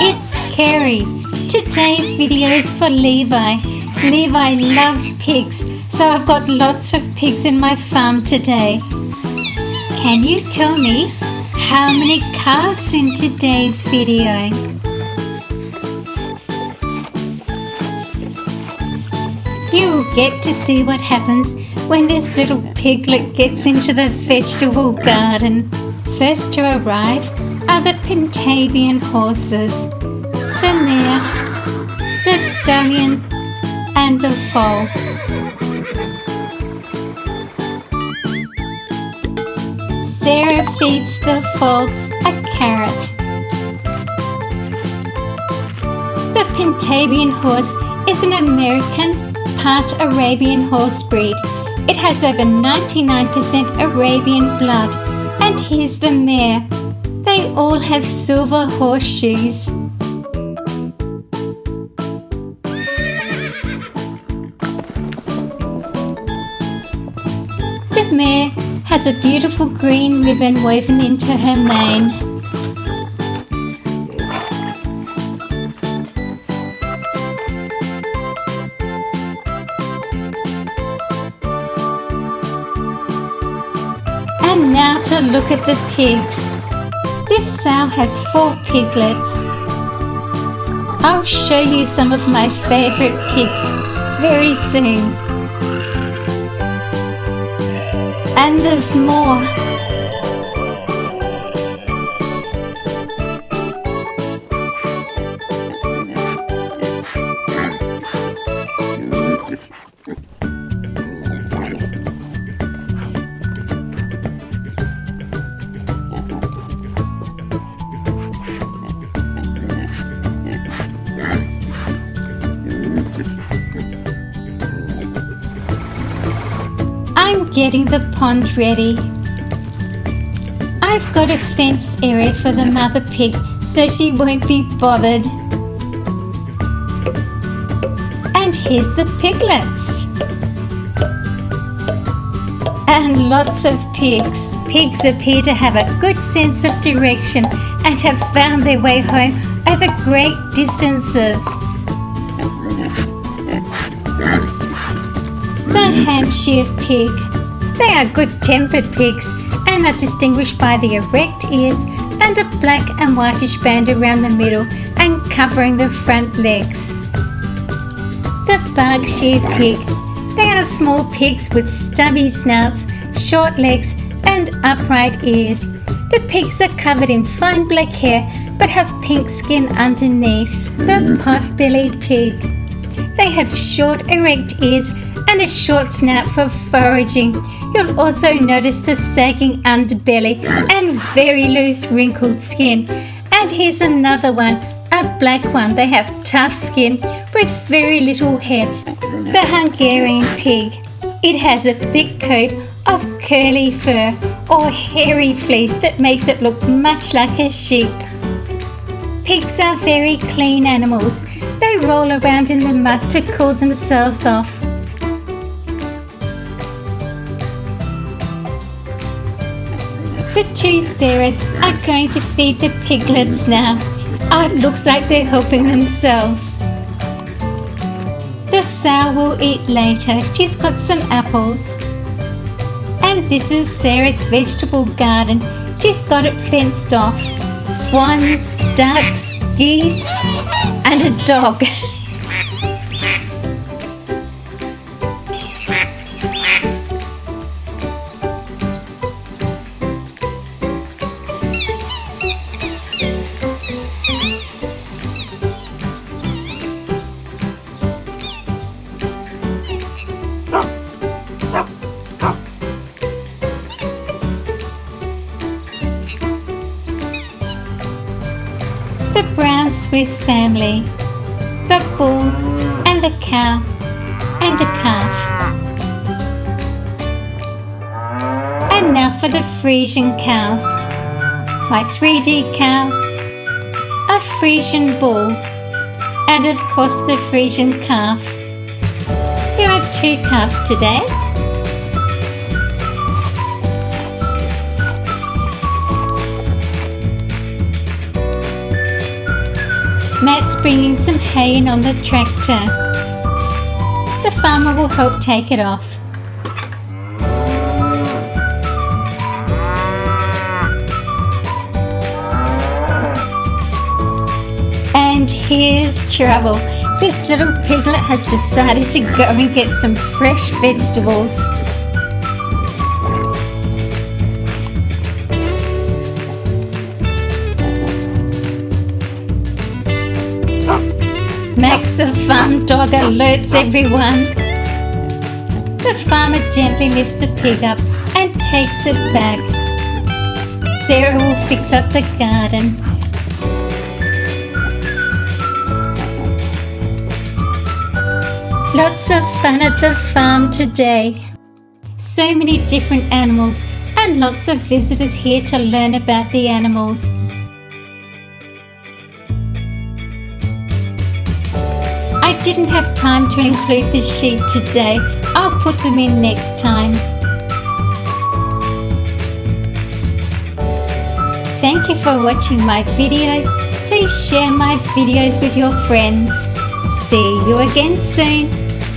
it's Kerry. Today's video is for Levi. Levi loves pigs, so I've got lots of pigs in my farm today. Can you tell me how many calves in today's video? You will get to see what happens when this little piglet gets into the vegetable garden. First to arrive are the Pinzgavian horses, the mare, the stallion and the foal. Sarah feeds the foal a carrot. The Pinzgavian horse is an American part Arabian horse breed. It has over 99% Arabian blood. And here's the mare. They all have silver horseshoes. The mare has a beautiful green ribbon woven into her mane. And now to look at the pigs. This sow has 4 piglets. I'll show you some of my favourite pigs very soon. And there's more. I'm getting the pond ready. I've got a fenced area for the mother pig so she won't be bothered. And here's the piglets. And lots of pigs. Pigs appear to have a good sense of direction and have found their way home over great distances. The Hampshire pig. They are good-tempered pigs and are distinguished by the erect ears and a black and whitish band around the middle and covering the front legs. The Berkshire pig. They are small pigs with stubby snouts, short legs and upright ears. The pigs are covered in fine black hair but have pink skin underneath. The pot-bellied pig. They have short erect ears and a short snout for foraging. You'll also notice the sagging underbelly and very loose wrinkled skin. And here's another one, a black one. They have tough skin with very little hair. The Hungarian pig. It has a thick coat of curly fur or hairy fleece that makes it look much like a sheep. Pigs are very clean animals. They roll around in the mud to cool themselves off. The 2 Sarahs are going to feed the piglets now. Oh, it looks like they're helping themselves. The sow will eat later. She's got some apples. And this is Sarah's vegetable garden. She's got it fenced off. Swans, ducks, geese, and a dog. The brown Swiss family, the bull and the cow and a calf. And now for the Frisian cows. My 3D cow, a Frisian bull, and of course the Frisian calf. There are 2 calves today. Matt's bringing some hay in on the tractor. The farmer will help take it off. And here's trouble. This little piglet has decided to go and get some fresh vegetables. Max the farm dog alerts everyone. The farmer gently lifts the pig up and takes it back. Sarah will fix up the garden. Lots of fun at the farm today. So many different animals and lots of visitors here to learn about the animals. I didn't have time to include the sheep today. I'll put them in next time. Thank you for watching my video. Please share my videos with your friends. See you again soon.